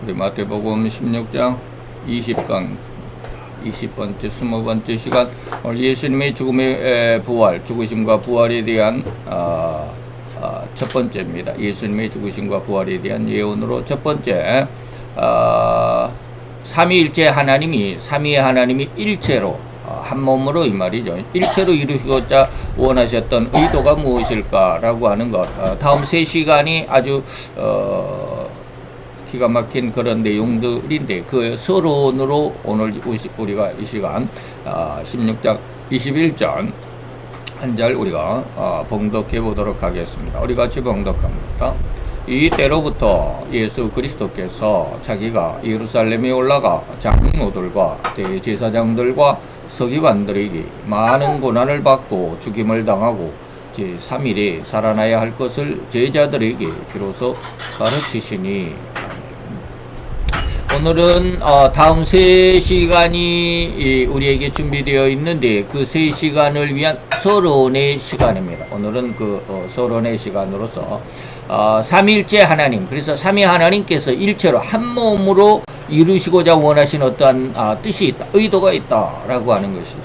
우리 마태복음 16장 20강 20번째 20번째 시간, 오늘 예수님의 죽음의 부활, 죽으심과 부활에 대한 첫 번째입니다. 예수님의 죽으심과 부활에 대한 예언으로 첫 번째, 삼위일체 하나님이 삼위의 하나님이 일체로 한 몸으로, 이 말이죠. 일체로 이루시고자 원하셨던 의도가 무엇일까라고 하는 것. 다음 세 시간이 아주 기가 막힌 그런 내용들인데, 그 서론으로 오늘 우리가 이 시간 16장 21절 한 절 우리가 봉독해 보도록 하겠습니다. 우리 같이 봉독합니다. 이때로부터 예수 그리스도께서 자기가 예루살렘에 올라가 장로들과 대제사장들과 서기관들에게 많은 고난을 받고 죽임을 당하고 제3일에 살아나야 할 것을 제자들에게 비로소 가르치시니. 오늘은 다음 3시간이 우리에게 준비되어 있는데, 그 3시간을 위한 서론의 시간입니다. 오늘은 그 서론의 시간으로서 삼위일체 하나님, 그래서 삼위 하나님께서 일체로 한 몸으로 이루시고자 원하신 어떠한 뜻이 있다, 의도가 있다라고 하는 것이죠.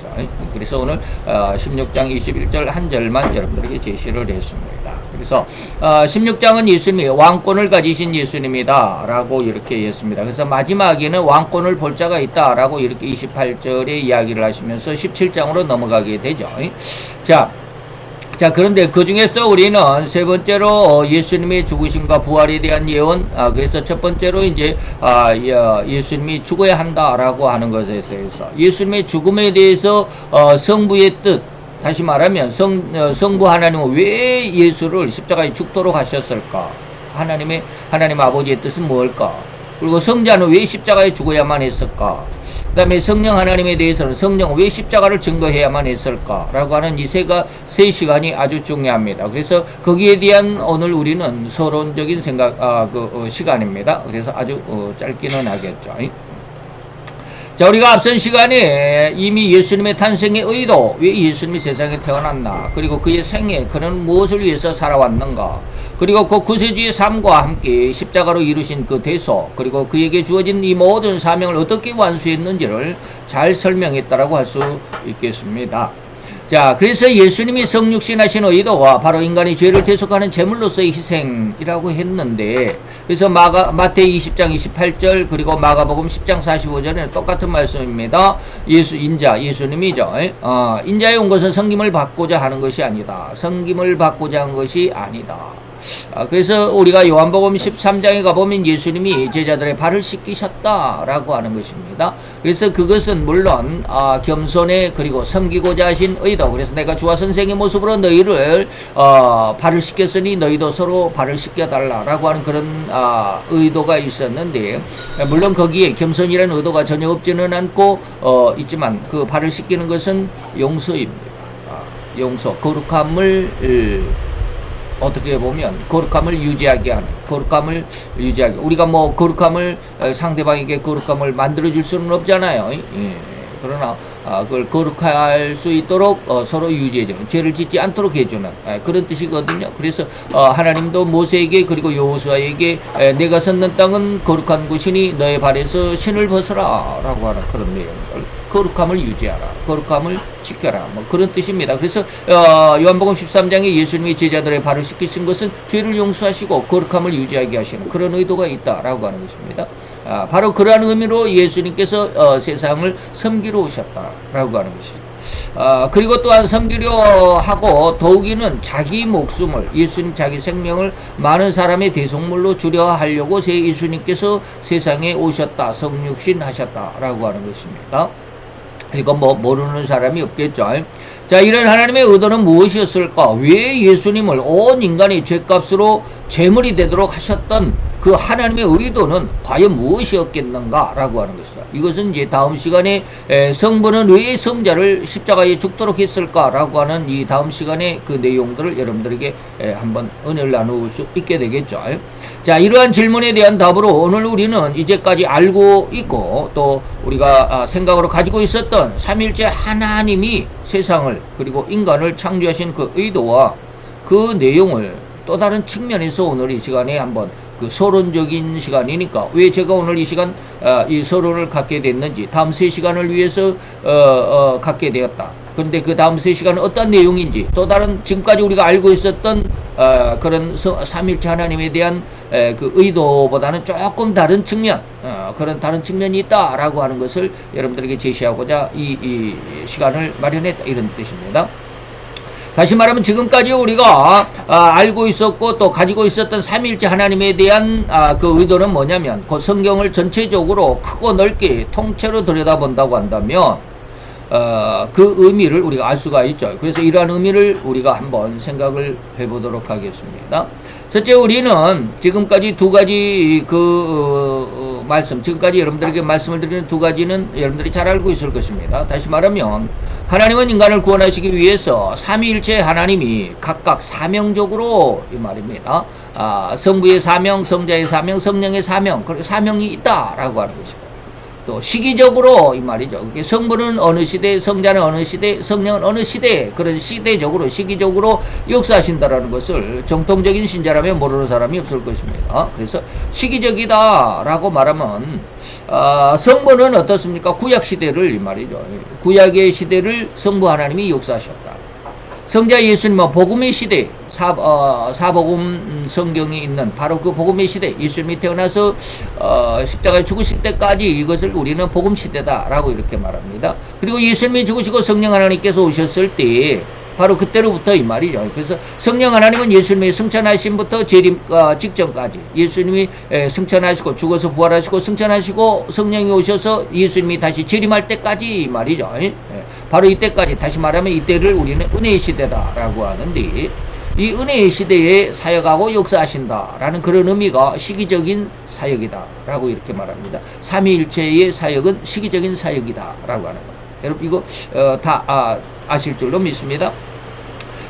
그래서 오늘 16장 21절 한 절만 여러분들에게 제시를 했습니다. 그래서 16장은 예수님이 왕권을 가지신 예수님이다 라고 이렇게 했습니다. 그래서 마지막에는 왕권을 볼 자가 있다 라고 이렇게 28절에 이야기를 하시면서 17장으로 넘어가게 되죠. 자, 그런데 그 중에서 우리는 세 번째로 예수님의 죽으심과 부활에 대한 예언, 그래서 첫 번째로 이제 예수님이 죽어야 한다라고 하는 것에 대해서, 예수님의 죽음에 대해서 성부의 뜻, 다시 말하면 성부 하나님은 왜 예수를 십자가에 죽도록 하셨을까? 하나님 아버지의 뜻은 뭘까? 그리고 성자는 왜 십자가에 죽어야만 했을까? 그 다음에 성령 하나님에 대해서는 성령은 왜 십자가를 증거해야만 했을까? 라고 하는 이 세 시간이 아주 중요합니다. 그래서 거기에 대한 오늘 우리는 서론적인 시간입니다. 그래서 아주 짧기는 하겠죠. 자, 우리가 앞선 시간에 이미 예수님의 탄생의 의도, 왜 예수님이 세상에 태어났나, 그리고 그의 생애, 그는 무엇을 위해서 살아왔는가, 그리고 그 구세주의 삶과 함께 십자가로 이루신 그 대소, 그리고 그에게 주어진 이 모든 사명을 어떻게 완수했는지를 잘 설명했다라고 할 수 있겠습니다. 자, 그래서 예수님이 성육신하신 의도와 바로 인간의 죄를 대속하는 제물로서의 희생이라고 했는데, 그래서 마태 20장 28절 그리고 마가복음 10장 45절에는 똑같은 말씀입니다. 예수님이죠. 인자에 온 것은 섬김을 받고자 하는 것이 아니다. 섬김을 받고자 한 것이 아니다. 그래서 우리가 요한복음 13장에 가보면 예수님이 제자들의 발을 씻기셨다라고 하는 것입니다. 그래서 그것은 물론 겸손에 그리고 섬기고자 하신 의도, 그래서 내가 주와 선생의 모습으로 너희를 발을 씻겼으니 너희도 서로 발을 씻겨달라라고 하는 그런 의도가 있었는데, 물론 거기에 겸손이라는 의도가 전혀 없지는 않고 있지만, 그 발을 씻기는 것은 용서입니다. 용서, 거룩함을 어떻게 보면 거룩함을 유지하게 하는, 우리가 뭐 거룩함을 상대방에게 거룩함을 만들어줄 수는 없잖아요. 그러나 그걸 거룩할 수 있도록 서로 유지해주는, 죄를 짓지 않도록 해주는 그런 뜻이거든요. 그래서 하나님도 모세에게 그리고 여호수아에게 내가 섰는 땅은 거룩한 곳이니 너의 발에서 신을 벗어라 라고 하는 그런 내용들, 거룩함을 유지하라, 거룩함을 지켜라, 뭐 그런 뜻입니다. 그래서 요한복음 13장에 예수님이 제자들의 발을 씻기신 것은 죄를 용서하시고 거룩함을 유지하게 하시는 그런 의도가 있다라고 하는 것입니다. 바로 그러한 의미로 예수님께서 세상을 섬기러 오셨다라고 하는 것이죠. 그리고 또한 섬기려 하고 더욱이는 자기 목숨을, 예수님 자기 생명을 많은 사람의 대속물로 주려 하려고 예수님께서 세상에 오셨다, 성육신 하셨다라고 하는 것입니다. 이거 뭐 모르는 사람이 없겠죠. 자, 이런 하나님의 의도는 무엇이었을까? 왜 예수님을 온 인간의 죄값으로 제물이 되도록 하셨던 그 하나님의 의도는 과연 무엇이었겠는가? 라고 하는 것이죠. 이것은 이제 다음 시간에 성부는 왜 성자를 십자가에 죽도록 했을까? 라고 하는 이 다음 시간에 그 내용들을 여러분들에게 한번 은혜를 나눌 수 있게 되겠죠. 자, 이러한 질문에 대한 답으로 오늘 우리는 이제까지 알고 있고 또 우리가 생각으로 가지고 있었던 삼위일체 하나님이 세상을 그리고 인간을 창조하신 그 의도와 그 내용을 또 다른 측면에서 오늘 이 시간에 한번 그 서론적인 시간이니까 왜 제가 오늘 이 시간 이 서론을 갖게 됐는지, 다음 3시간을 위해서 갖게 되었다. 그런데 그 다음 3시간은 어떤 내용인지, 또 다른 지금까지 우리가 알고 있었던 그런 삼일체 하나님에 대한 그 의도보다는 조금 다른 측면, 그런 다른 측면이 있다라고 하는 것을 여러분들에게 제시하고자 이 시간을 마련했다, 이런 뜻입니다. 다시 말하면 지금까지 우리가 알고 있었고 또 가지고 있었던 삼일체 하나님에 대한 그 의도는 뭐냐면, 그 성경을 전체적으로 크고 넓게 통째로 들여다본다고 한다면 그 의미를 우리가 알 수가 있죠. 그래서 이러한 의미를 우리가 한번 생각을 해보도록 하겠습니다. 첫째, 우리는 지금까지 두 가지 말씀, 지금까지 여러분들에게 말씀을 드리는 두 가지는 여러분들이 잘 알고 있을 것입니다. 다시 말하면 하나님은 인간을 구원하시기 위해서 삼위일체 하나님이 각각 사명적으로, 이 말입니다. 성부의 사명, 성자의 사명, 성령의 사명, 그렇게 사명이 있다라고 하는 것입니다. 또 시기적으로, 이 말이죠. 성부는 어느 시대, 성자는 어느 시대, 성령은 어느 시대, 그런 시대적으로, 시기적으로 역사하신다라는 것을 정통적인 신자라면 모르는 사람이 없을 것입니다. 그래서 시기적이다라고 말하면 성부는 어떻습니까? 구약 시대를, 이 말이죠. 구약의 시대를 성부 하나님이 역사하셨다. 성자 예수님은 복음의 시대, 사복음 성경이 있는 바로 그 복음의 시대, 예수님이 태어나서 십자가에 죽으실 때까지 이것을 우리는 복음 시대다라고 이렇게 말합니다. 그리고 예수님이 죽으시고 성령 하나님께서 오셨을 때 바로 그때로부터, 이 말이죠. 그래서 성령 하나님은 예수님의 승천하심부터 재림 직전까지, 예수님이 승천하시고 죽어서 부활하시고 승천하시고 성령이 오셔서 예수님이 다시 재림할 때까지, 이 말이죠. 바로 이때까지, 다시 말하면 이때를 우리는 은혜의 시대다라고 하는데, 이 은혜의 시대에 사역하고 역사하신다라는 그런 의미가 시기적인 사역이다라고 이렇게 말합니다. 삼위일체의 사역은 시기적인 사역이다라고 하는 거예요. 여러분 이거 다 아실 줄로 믿습니다.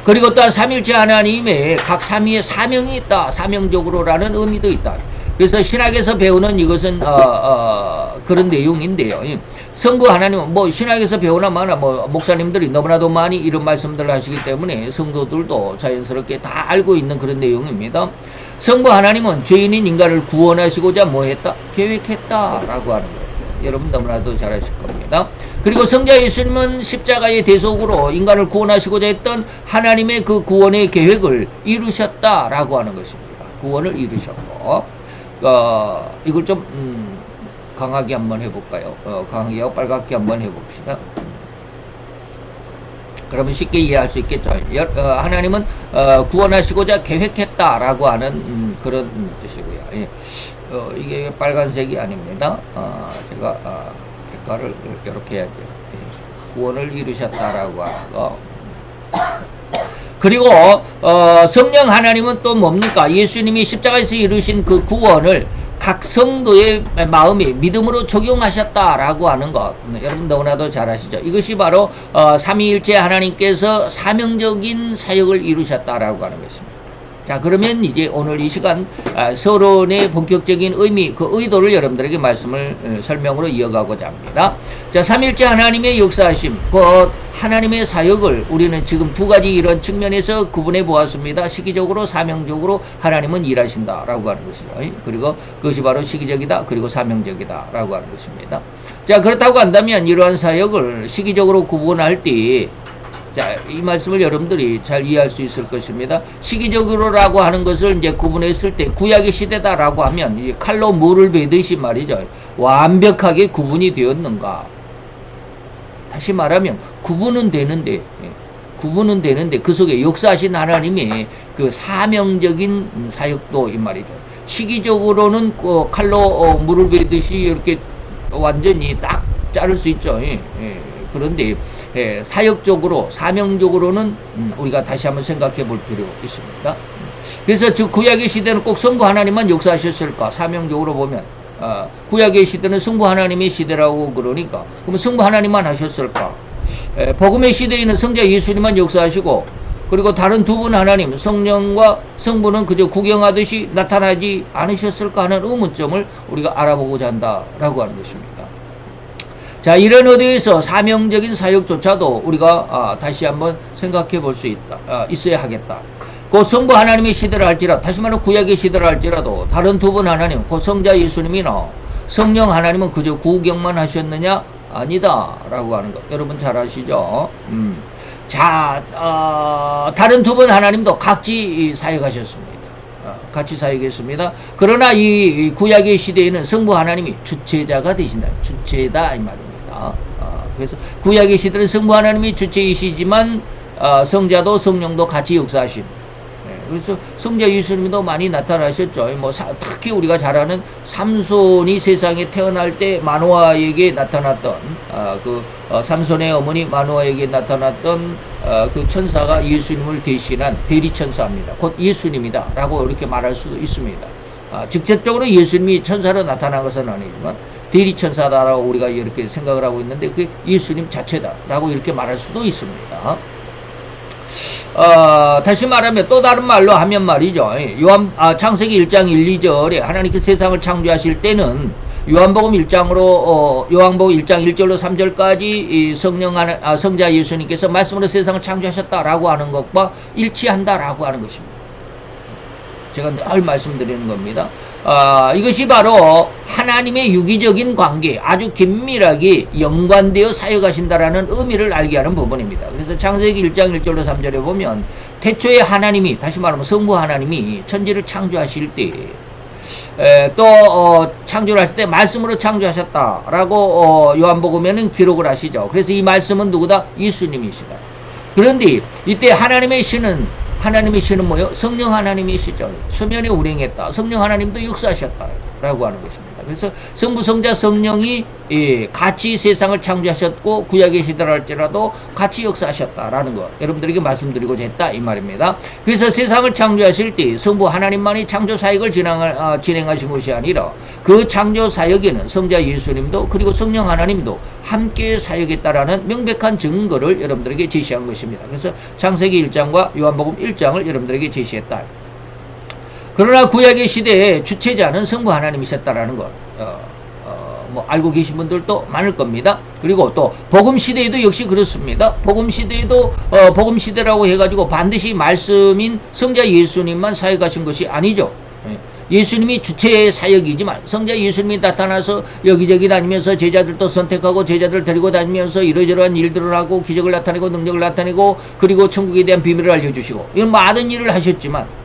그리고 또한 삼일체 하나님의 각 삼위의 사명이 있다, 사명적으로라는 의미도 있다. 그래서 신학에서 배우는 이것은 그런 내용인데요. 성부 하나님은 뭐 신학에서 배우나 마나 뭐 목사님들이 너무나도 많이 이런 말씀들을 하시기 때문에 성도들도 자연스럽게 다 알고 있는 그런 내용입니다. 성부 하나님은 죄인인 인간을 구원하시고자 뭐 했다? 계획했다라고 하는 거예요. 여러분 너무나도 잘 아실 겁니다. 그리고 성자 예수님은 십자가의 대속으로 인간을 구원하시고자 했던 하나님의 그 구원의 계획을 이루셨다라고 하는 것입니다. 구원을 이루셨고, 이걸 좀 강하게 한번 해볼까요? 강하게 하고 빨갛게 한번 해봅시다. 그러면 쉽게 이해할 수 있겠죠. 하나님은 구원하시고자 계획했다라고 하는 그런 뜻이고요. 예. 이게 빨간색이 아닙니다. 제가 색깔을 이렇게 해야죠. 예. 구원을 이루셨다라고 하는 거. 그리고 성령 하나님은 또 뭡니까? 예수님이 십자가에서 이루신 그 구원을 각 성도의 마음에 믿음으로 적용하셨다라고 하는 것, 여러분 너무나도 잘 아시죠? 이것이 바로 삼위일체 하나님께서 사명적인 사역을 이루셨다라고 하는 것입니다. 자, 그러면 이제 오늘 이 시간 서론의 본격적인 의미, 그 의도를 여러분들에게 말씀을 설명으로 이어가고자 합니다. 자, 삼일째 하나님의 역사하심, 그 하나님의 사역을 우리는 지금 두 가지 이런 측면에서 구분해 보았습니다. 시기적으로, 사명적으로 하나님은 일하신다라고 하는 것이죠. 그리고 그것이 바로 시기적이다, 그리고 사명적이다라고 하는 것입니다. 자, 그렇다고 한다면 이러한 사역을 시기적으로 구분할 때, 자, 이 말씀을 여러분들이 잘 이해할 수 있을 것입니다. 시기적으로라고 하는 것을 이제 구분했을 때, 구약의 시대다라고 하면 이제 칼로 물을 베듯이 말이죠. 완벽하게 구분이 되었는가? 다시 말하면 구분은 되는데 그 속에 역사하신 하나님의 그 사명적인 사역도 이 말이죠. 시기적으로는 칼로 물을 베듯이 이렇게 완전히 딱 자를 수 있죠. 그런데 사역적으로, 사명적으로는 우리가 다시 한번 생각해 볼 필요가 있습니다. 그래서 즉 구약의 시대는 꼭 성부 하나님만 역사하셨을까? 사명적으로 보면 구약의 시대는 성부 하나님의 시대라고 그러니까, 그러면 성부 하나님만 하셨을까? 복음의 시대에는 성자 예수님만 역사하시고, 그리고 다른 두 분 하나님, 성령과 성부는 그저 구경하듯이 나타나지 않으셨을까 하는 의문점을 우리가 알아보고자 한다라고 하는 것입니다. 자, 이런 의도에서 사명적인 사역조차도 우리가 다시 한번 생각해 볼 수 있어야 하겠다. 그 성부 하나님의 시대를 할지라도, 다시 말하면 구약의 시대를 할지라도 다른 두 분 하나님, 그 성자 예수님이나 성령 하나님은 그저 구경만 하셨느냐? 아니다 라고 하는 것 여러분 잘 아시죠? 다른 두 분 하나님도 각지 사역하셨습니다. 같이 사역했습니다. 그러나 이 구약의 시대에는 성부 하나님이 주체자가 되신다. 주체다 이 말입니다. 그래서 구약의 시대는 성부 하나님이 주체이시지만 성자도 성령도 같이 역사하신. 그래서 성자 예수님도 많이 나타나셨죠. 특히 우리가 잘 아는 삼손이 세상에 태어날 때 마노아에게 나타났던 삼손의 어머니 마노아에게 나타났던 그 천사가 예수님을 대신한 대리천사입니다. 곧 예수님이다 라고 이렇게 말할 수도 있습니다. 직접적으로 예수님이 천사로 나타난 것은 아니지만 대리천사다라고 우리가 이렇게 생각을 하고 있는데 그게 예수님 자체다 라고 이렇게 말할 수도 있습니다. 다시 말하면 또 다른 말로 하면 말이죠. 창세기 1장 1, 2절에 하나님께서 세상을 창조하실 때는 요한복음 1장으로 요한복음 1장 1절로 3절까지 성자 예수님께서 말씀으로 세상을 창조하셨다라고 하는 것과 일치한다라고 하는 것입니다. 제가 늘 말씀드리는 겁니다. 이것이 바로 하나님의 유기적인 관계, 아주 긴밀하게 연관되어 사역하신다라는 의미를 알게 하는 부분입니다. 그래서 창세기 1장 1절로 3절에 보면 태초에 하나님이, 다시 말하면 성부 하나님이 천지를 창조하실 때 창조를 하실 때 말씀으로 창조하셨다라고 요한복음에는 기록을 하시죠. 그래서 이 말씀은 누구다? 예수님이시다. 그런데 이때 하나님의 신은 뭐요? 성령 하나님이시죠. 수면에 운행했다. 성령 하나님도 역사하셨다. 라고 하는 것입니다. 그래서 성부, 성자, 성령이 같이 세상을 창조하셨고 구약의 시대를 할지라도 같이 역사하셨다라는 것 여러분들에게 말씀드리고자 했다 이 말입니다. 그래서 세상을 창조하실 때 성부 하나님만이 창조 사역을 진행하신 것이 아니라 그 창조 사역에는 성자 예수님도 그리고 성령 하나님도 함께 사역했다라는 명백한 증거를 여러분들에게 제시한 것입니다. 그래서 창세기 1장과 요한복음 1장을 여러분들에게 제시했다. 그러나 구약의 시대에 주체자는 성부 하나님이셨다라는 것 알고 계신 분들도 많을 겁니다. 그리고 또 복음 시대에도 역시 그렇습니다. 복음 시대에도 복음 시대라고 해가지고 반드시 말씀인 성자 예수님만 사역하신 것이 아니죠. 예수님이 주체의 사역이지만 성자 예수님이 나타나서 여기저기 다니면서 제자들도 선택하고 제자들 데리고 다니면서 이러저러한 일들을 하고 기적을 나타내고 능력을 나타내고 그리고 천국에 대한 비밀을 알려주시고 이런 많은 일을 하셨지만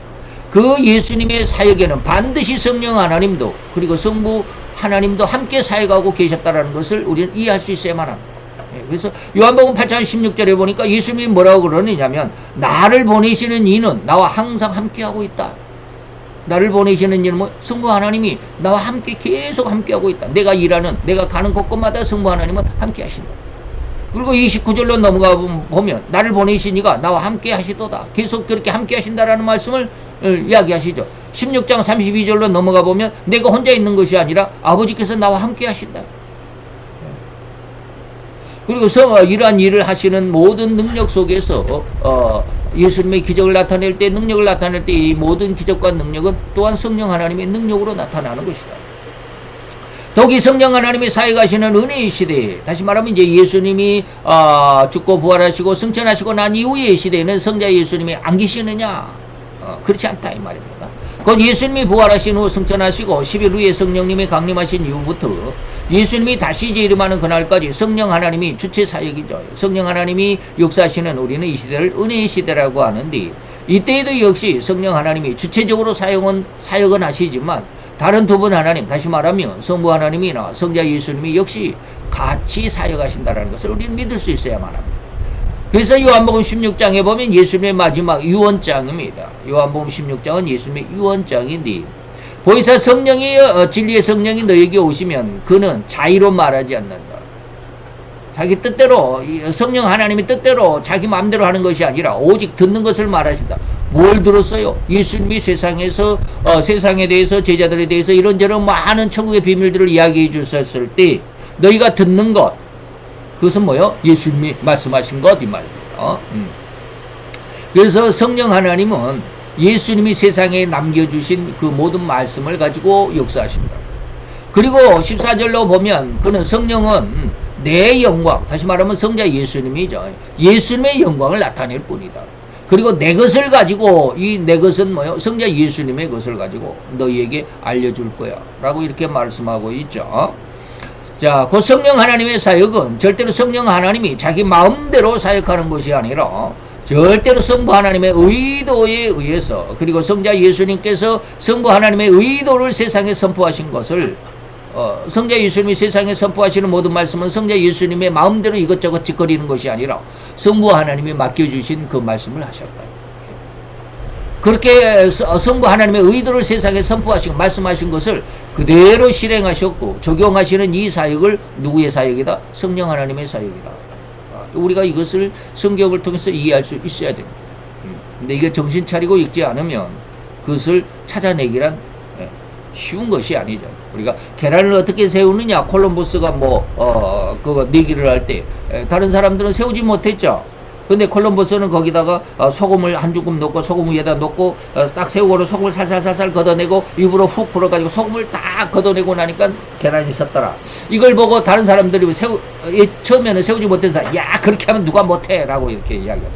그 예수님의 사역에는 반드시 성령 하나님도 그리고 성부 하나님도 함께 사역하고 계셨다는 것을 우리는 이해할 수 있어야만 합니다. 그래서 요한복음 8장 16절에 보니까 예수님이 뭐라고 그러느냐면 나를 보내시는 이는 나와 항상 함께하고 있다. 나를 보내시는 이는 뭐? 성부 하나님이 나와 함께 계속 함께하고 있다. 내가 일하는 내가 가는 곳곳마다 성부 하나님은 함께 하신다. 그리고 29절로 넘어가 보면 나를 보내신 이가 나와 함께 하시도다. 계속 그렇게 함께 하신다라는 말씀을 이야기하시죠. 16장 32절로 넘어가 보면 내가 혼자 있는 것이 아니라 아버지께서 나와 함께 하신다. 그리고 이러한 일을 하시는 모든 능력 속에서 예수님의 기적을 나타낼 때 능력을 나타낼 때 이 모든 기적과 능력은 또한 성령 하나님의 능력으로 나타나는 것이다. 더욱이 성령 하나님이 사역하시는 은혜의 시대에 다시 말하면 이제 예수님이 죽고 부활하시고 승천하시고 난 이후의 시대에는 성자 예수님이 안 계시느냐? 그렇지 않다 이 말입니다. 곧 예수님이 부활하신 후 승천하시고 10일 후에 성령님이 강림하신 이후부터 예수님이 다시 재림하는 그날까지 성령 하나님이 주체 사역이죠. 성령 하나님이 역사하시는 우리는 이 시대를 은혜의 시대라고 하는데 이때에도 역시 성령 하나님이 주체적으로 사역은 하시지만 다른 두 분 하나님, 다시 말하면 성부 하나님이나 성자 예수님이 역시 같이 사역하신다는 것을 우리는 믿을 수 있어야만 합니다. 그래서 요한복음 16장에 보면 예수님의 마지막 유언장입니다. 요한복음 16장은 예수님의 유언장인데 보이사 성령이 진리의 성령이 너에게 오시면 그는 자의로 말하지 않는다. 자기 뜻대로 성령 하나님의 뜻대로 자기 마음대로 하는 것이 아니라 오직 듣는 것을 말하신다. 뭘 들었어요? 예수님이 세상에서 세상에 대해서 제자들에 대해서 이런저런 많은 천국의 비밀들을 이야기해 주셨을 때 너희가 듣는 것 그것은 뭐요? 예수님이 말씀하신 것 이 말입니다. 그래서 성령 하나님은 예수님이 세상에 남겨주신 그 모든 말씀을 가지고 역사하십니다. 그리고 14절로 보면 그는 성령은 내 영광, 다시 말하면 성자 예수님이죠. 예수님의 영광을 나타낼 뿐이다. 그리고 내 것을 가지고, 이 내 것은 뭐요? 성자 예수님의 것을 가지고 너희에게 알려줄 거야 라고 이렇게 말씀하고 있죠. 자, 그 성령 하나님의 사역은 절대로 성령 하나님이 자기 마음대로 사역하는 것이 아니라 절대로 성부 하나님의 의도에 의해서, 그리고 성자 예수님께서 성부 하나님의 의도를 세상에 선포하신 것을, 성자 예수님이 세상에 선포하시는 모든 말씀은 성자 예수님의 마음대로 이것저것 짓거리는 것이 아니라 성부 하나님이 맡겨주신 그 말씀을 하셨다. 그렇게 성부 하나님의 의도를 세상에 선포하시고 말씀하신 것을 그대로 실행하셨고 적용하시는 이 사역을 누구의 사역이다? 성령 하나님의 사역이다. 우리가 이것을 성경을 통해서 이해할 수 있어야 됩니다. 근데 이게 정신 차리고 읽지 않으면 그것을 찾아내기란 쉬운 것이 아니죠. 우리가 계란을 어떻게 세우느냐, 콜럼버스가 그거 내기를 할 때 다른 사람들은 세우지 못했죠. 근데 콜럼버스는 거기다가 소금을 한 주금 넣고 소금 위에다 넣고 딱 세우고는 소금을 살살살살 걷어내고 입으로 훅 불어가지고 소금을 딱 걷어내고 나니까 계란이 섰더라. 이걸 보고 다른 사람들이 처음에는 세우지 못한 사람, 야 그렇게 하면 누가 못해 라고 이렇게 이야기합니다.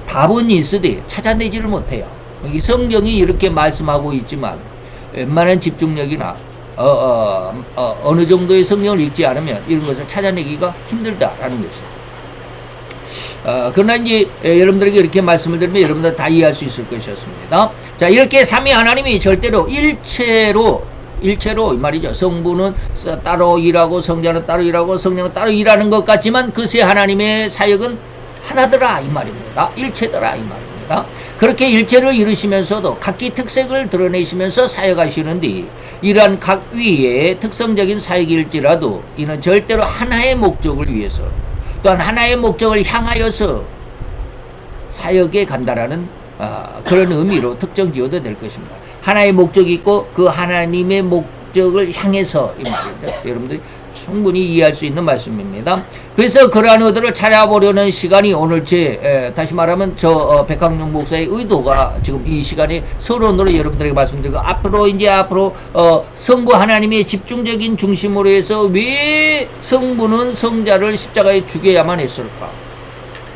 답은 있으되 찾아내지를 못해요. 성경이 이렇게 말씀하고 있지만 웬만한 집중력이나 어느 정도의 성경을 읽지 않으면 이런 것을 찾아내기가 힘들다라는 것이죠. 그러나 이제 여러분들에게 이렇게 말씀을 드리면 여러분들 다 이해할 수 있을 것이었습니다. 자, 이렇게 삼위 하나님이 절대로 일체로 이 말이죠. 성부는 따로 일하고 성자는 따로 일하고 성령은 따로 일하는 것 같지만 그 세 하나님의 사역은 하나더라 이 말입니다. 일체더라 이 말입니다. 그렇게 일체를 이루시면서도 각기 특색을 드러내시면서 사역하시는데 이러한 각 위의 특성적인 사역일지라도 이는 절대로 하나의 목적을 위해서 또한 하나의 목적을 향하여서 사역에 간다라는 그런 의미로 특정 지어도 될 것입니다. 하나의 목적이 있고 그 하나님의 목적을 향해서 이 말입니다. 여러분들이 충분히 이해할 수 있는 말씀입니다. 그래서 그러한 의도를 찾아보려는 시간이 오늘 다시 말하면 백학용 목사의 의도가 지금 이 시간에 서론으로 여러분들에게 말씀드리고 앞으로 성부 하나님의 집중적인 중심으로 해서 왜 성부는 성자를 십자가에 죽여야만 했을까?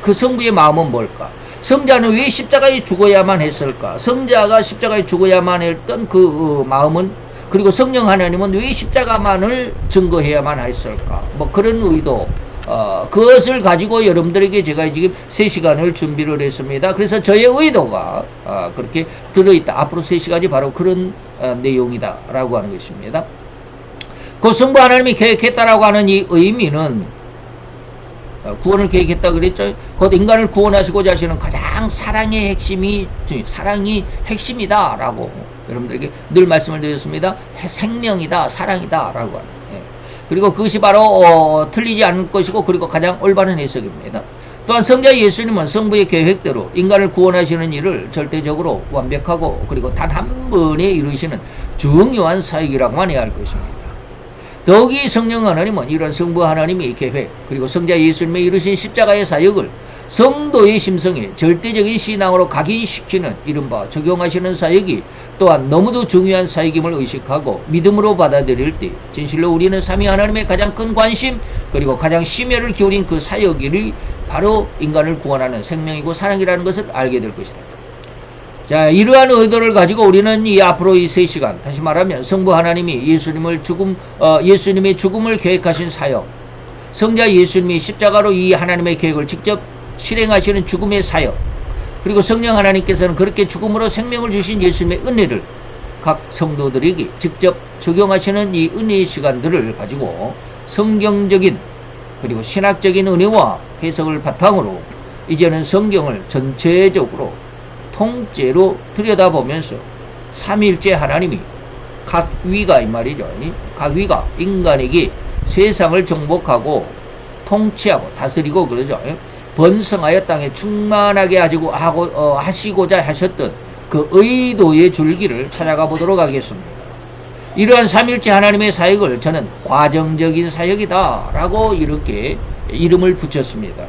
그 성부의 마음은 뭘까? 성자는 왜 십자가에 죽어야만 했을까? 성자가 십자가에 죽어야만 했던 그 마음은, 그리고 성령 하나님은 왜 십자가만을 증거해야만 했을까? 그런 의도, 그것을 가지고 여러분들에게 제가 지금 3시간을 준비를 했습니다. 그래서 저의 의도가 그렇게 들어있다. 앞으로 3시간이 바로 그런 내용이다라고 하는 것입니다. 그 성부 하나님이 계획했다라고 하는 이 의미는 구원을 계획했다 그랬죠. 곧 인간을 구원하시고자 하시는 가장 사랑이 핵심이다라고 여러분들에게 늘 말씀을 드렸습니다. 생명이다, 사랑이다라고 하는. 그리고 그것이 바로 틀리지 않을 것이고 그리고 가장 올바른 해석입니다. 또한 성자 예수님은 성부의 계획대로 인간을 구원하시는 일을 절대적으로 완벽하고 그리고 단 한 번에 이루시는 중요한 사역이라고만 해야 할 것입니다. 더욱이 성령 하나님은 이런 성부 하나님의 계획 그리고 성자 예수님의 이루신 십자가의 사역을 성도의 심성에 절대적인 신앙으로 각인시키는 이른바 적용하시는 사역이 또한 너무도 중요한 사역임을 의식하고 믿음으로 받아들일 때 진실로 우리는 삼위 하나님의 가장 큰 관심 그리고 가장 심혈을 기울인 그 사역이 바로 인간을 구원하는 생명이고 사랑이라는 것을 알게 될 것이다. 자, 이러한 의도를 가지고 우리는 앞으로 이 3시간, 다시 말하면 성부 하나님이 예수님의 죽음을 계획하신 사역, 성자 예수님이 십자가로 이 하나님의 계획을 직접 실행하시는 죽음의 사역, 그리고 성령 하나님께서는 그렇게 죽음으로 생명을 주신 예수님의 은혜를 각 성도들에게 직접 적용하시는 이 은혜의 시간들을 가지고 성경적인 그리고 신학적인 은혜와 해석을 바탕으로 이제는 성경을 전체적으로 통째로 들여다보면서 삼위일체 하나님이 각 위가 이 말이죠. 각 위가 인간에게 세상을 정복하고 통치하고 다스리고 그러죠. 번성하여 땅에 충만하게 하시고자 하셨던 그 의도의 줄기를 찾아가 보도록 하겠습니다. 이러한 삼위일체 하나님의 사역을 저는 과정적인 사역이다 라고 이렇게 이름을 붙였습니다.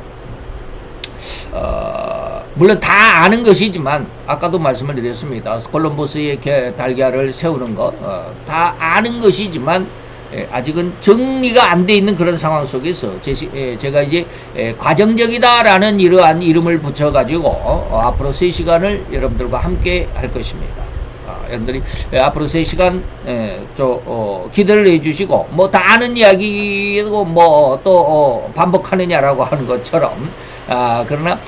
물론 다 아는 것이지만 아까도 말씀을 드렸습니다. 콜럼버스의 달걀을 세우는 것 다 아는 것이지만 아직은 정리가 안 돼 있는 그런 상황 속에서 제가 이제 과정적이다라는 이러한 이름을 붙여가지고 앞으로 3시간을 여러분들과 함께 할 것입니다. 여러분들이 앞으로 3시간 기대를 해주시고 뭐 다 아는 이야기고 뭐 또 반복하느냐라고 하는 것처럼 그러나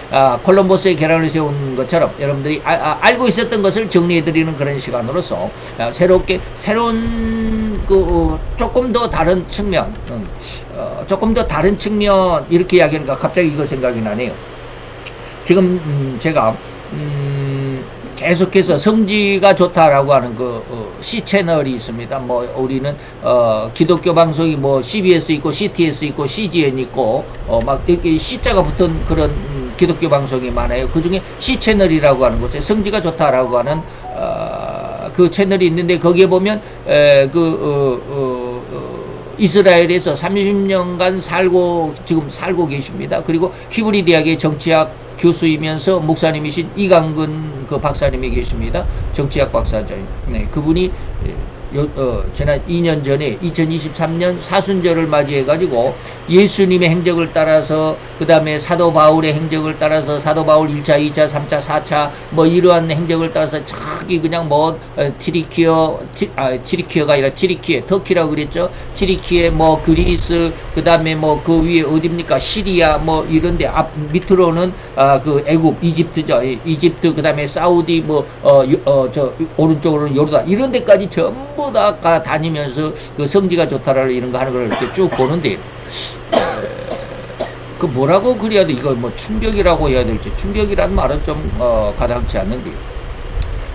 콜럼버스의 계란을 세운 것처럼 여러분들이 알고 있었던 것을 정리해드리는 그런 시간으로서 새로운 조금 더 다른 측면 이렇게 이야기하니까 갑자기 이거 생각이 나네요. 지금 제가 계속해서 성지가 좋다라고 하는 C 채널이 있습니다. 뭐 우리는 기독교 방송이 뭐 CBS 있고 CTS 있고 CGN 있고 막 이렇게 C자가 붙은 그런 기독교 방송이 많아요. 그 중에 C 채널이라고 하는 곳에 성지가 좋다라고 하는 그 채널이 있는데 거기에 보면 이스라엘에서 30년간 지금 살고 계십니다. 그리고 히브리 대학의 정치학 교수이면서 목사님이신 이강근 박사님이 계십니다. 정치학 박사죠. 네, 그분이 지난 2년 전에 2023년 사순절을 맞이해가지고 예수님의 행적을 따라서 그 다음에 사도 바울의 행적을 따라서 사도 바울 1차, 2차, 3차, 4차 뭐 이러한 행적을 따라서 저기 그냥 뭐 티리키어가 아니라 티리키에 터키라고 그랬죠. 티리키에 뭐 그리스 그 다음에 뭐 그 위에 어딥니까 시리아 뭐 이런데 밑으로는 그 애굽 이집트죠. 이집트 그 다음에 사우디 저 오른쪽으로는 요르단 이런 데까지 전부 다 다니면서 그 성지가 좋다라는 이런 거 하는 걸 이렇게 쭉 보는데 그 뭐라고 그래야 돼? 이거 뭐 충격이라고 해야 될지 충격이라는 말은 좀 가당치 않는데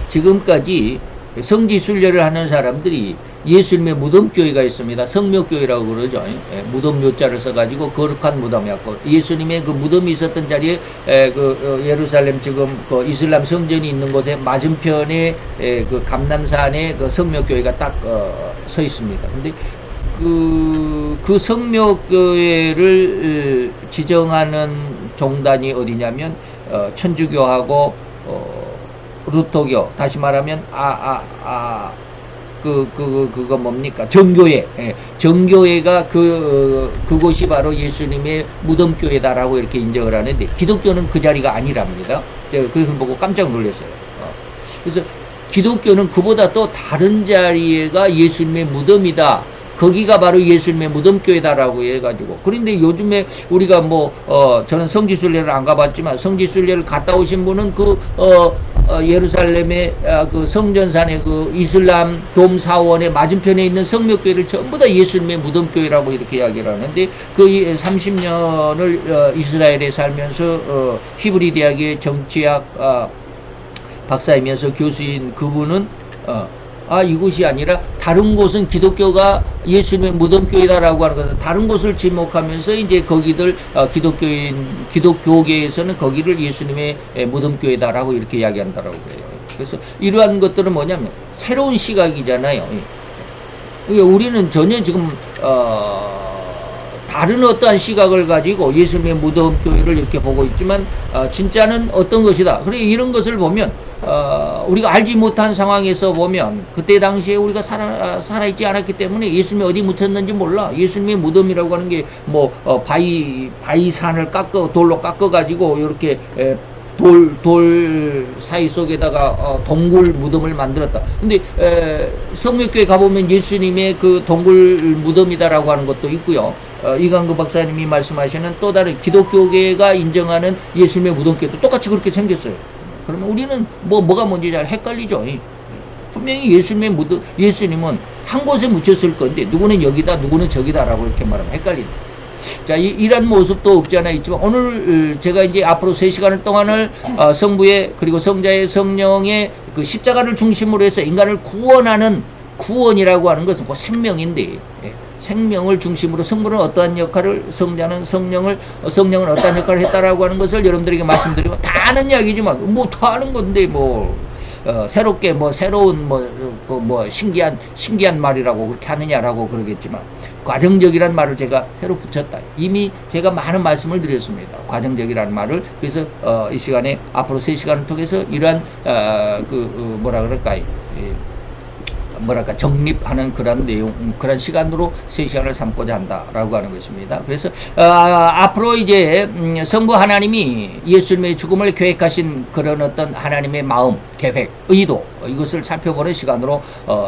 지금까지 성지 순례를 하는 사람들이 예수님의 무덤교회가 있습니다. 성묘교회라고 그러죠. 무덤 묘자를 써가지고 거룩한 무덤이었고 예수님의 그 무덤이 있었던 자리에 예루살렘 지금 그 이슬람 성전이 있는 곳에 맞은편에 그 감람산에 그 성묘교회가 딱 서 있습니다. 근데 그 성묘교회를 지정하는 종단이 어디냐면 천주교하고 루터교 다시 말하면 그거 뭡니까? 정교회. 정교회가 그곳이 바로 예수님의 무덤교회다라고 이렇게 인정을 하는데, 기독교는 그 자리가 아니랍니다. 제가 그걸 보고 깜짝 놀랐어요. 그래서 기독교는 그보다 또 다른 자리가 예수님의 무덤이다. 거기가 바로 예수님의 무덤교회다라고 해가지고. 그런데 요즘에 우리가 저는 성지순례를 안 가봤지만, 성지순례를 갔다 오신 분은 예루살렘의 그 성전산의 그 이슬람 돔 사원의 맞은편에 있는 성묘교회를 전부 다 예수님의 무덤교회라고 이렇게 이야기를 하는데, 그 30년을 이스라엘에 살면서 히브리 대학의 정치학 박사이면서 교수인 그분은 이곳이 아니라 다른 곳은 기독교가 예수님의 무덤교회다라고 하는 것은 다른 곳을 지목하면서 이제 거기들 기독교계에서는 거기를 예수님의 무덤교회다라고 이렇게 이야기한다라고 그래요. 그래서 이러한 것들은 뭐냐면 새로운 시각이잖아요. 우리는 전혀 지금 다른 어떠한 시각을 가지고 예수님의 무덤교회를 이렇게 보고 있지만 진짜는 어떤 것이다. 그래 이런 것을 보면 우리가 알지 못한 상황에서 보면 그때 당시에 우리가 살아있지 않았기 때문에 예수님이 어디 묻혔는지 몰라. 예수님의 무덤이라고 하는 게 바위산을 돌로 깎아가지고 이렇게 돌 사이 속에다가 동굴 무덤을 만들었다. 근데 성묘교회 가보면 예수님의 그 동굴 무덤이다라고 하는 것도 있고요. 이강근 박사님이 말씀하시는 또 다른 기독교계가 인정하는 예수님의 무덤교회도 똑같이 그렇게 생겼어요. 그러면 우리는 뭐가 뭔지 잘 헷갈리죠. 분명히 예수님은 한 곳에 묻혔을 건데 누구는 여기다 누구는 저기다라고 이렇게 말하면 헷갈린다. 자, 이런 모습도 없지 않아 있지만 오늘 제가 이제 앞으로 3시간 동안을 성부의 그리고 성자의 성령의 그 십자가를 중심으로 해서 인간을 구원하는 구원이라고 하는 것은 그 생명인데, 생명을 중심으로 성부는 어떠한 역할을, 성령은 어떠한 역할을 했다라고 하는 것을 여러분들에게 말씀드리면 다 아는 이야기지만 다 아는 건데 새롭게 새로운 신기한 말이라고 그렇게 하느냐라고 그러겠지만, 과정적이라는 말을 제가 새로 붙였다. 이미 제가 많은 말씀을 드렸습니다. 과정적이라는 말을. 그래서 이 시간에 앞으로 3시간을 통해서 이러한 뭐라 그럴까요? 뭐랄까 정립하는 그런 내용, 그런 시간으로 3시간을 삼고자 한다라고 하는 것입니다. 그래서 앞으로 이제 성부 하나님이 예수님의 죽음을 계획하신 그런 어떤 하나님의 마음, 계획, 의도 이것을 살펴보는 시간으로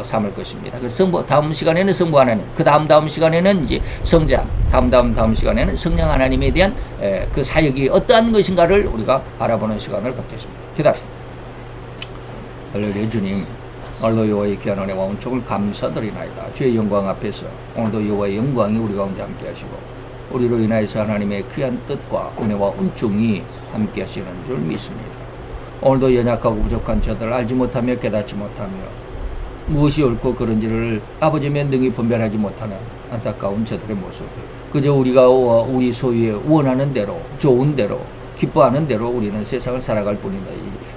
삼을 것입니다. 그래서 성부 다음 시간에는 성부 하나님, 그 다음 시간에는 이제 성자, 다음 시간에는 성령 하나님에 대한 그 사역이 어떠한 것인가를 우리가 알아보는 시간을 갖겠습니다. 기도합시다. 할렐루야. 주님, 오늘도 여호와의 귀한 은혜와 은총을 감사드리나이다. 주의 영광 앞에서 오늘도 여호와의 영광이 우리 가운데 함께 하시고 우리로 인하여서 하나님의 귀한 뜻과 은혜와 은총이 함께 하시는 줄 믿습니다. 오늘도 연약하고 부족한 저들 알지 못하며 깨닫지 못하며 무엇이 옳고 그른지를 아버지의 능히 분별하지 못하는 안타까운 저들의 모습, 그저 우리가 우리 소유의 원하는 대로, 좋은 대로, 기뻐하는 대로 우리는 세상을 살아갈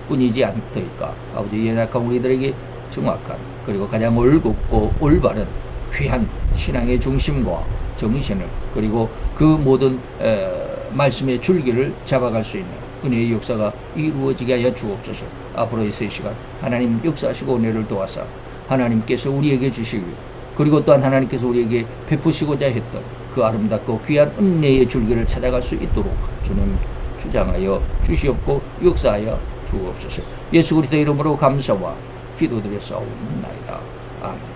뿐이지 않더이까. 아버지, 연약한 우리들에게 정확한 그리고 가장 올곧고 올바른 귀한 신앙의 중심과 정신을, 그리고 그 모든 말씀의 줄기를 잡아갈 수 있는 은혜의 역사가 이루어지게 하여 주옵소서. 앞으로의 3시간 하나님 역사하시고 은혜를 도와서 하나님께서 우리에게 주시고, 그리고 또한 하나님께서 우리에게 베푸시고자 했던 그 아름답고 귀한 은혜의 줄기를 찾아갈 수 있도록 주는 주장하여 주시옵고 역사하여 주옵소서. 예수 그리스도의 이름으로 감사와 기도드렸사옵나이다. 아멘.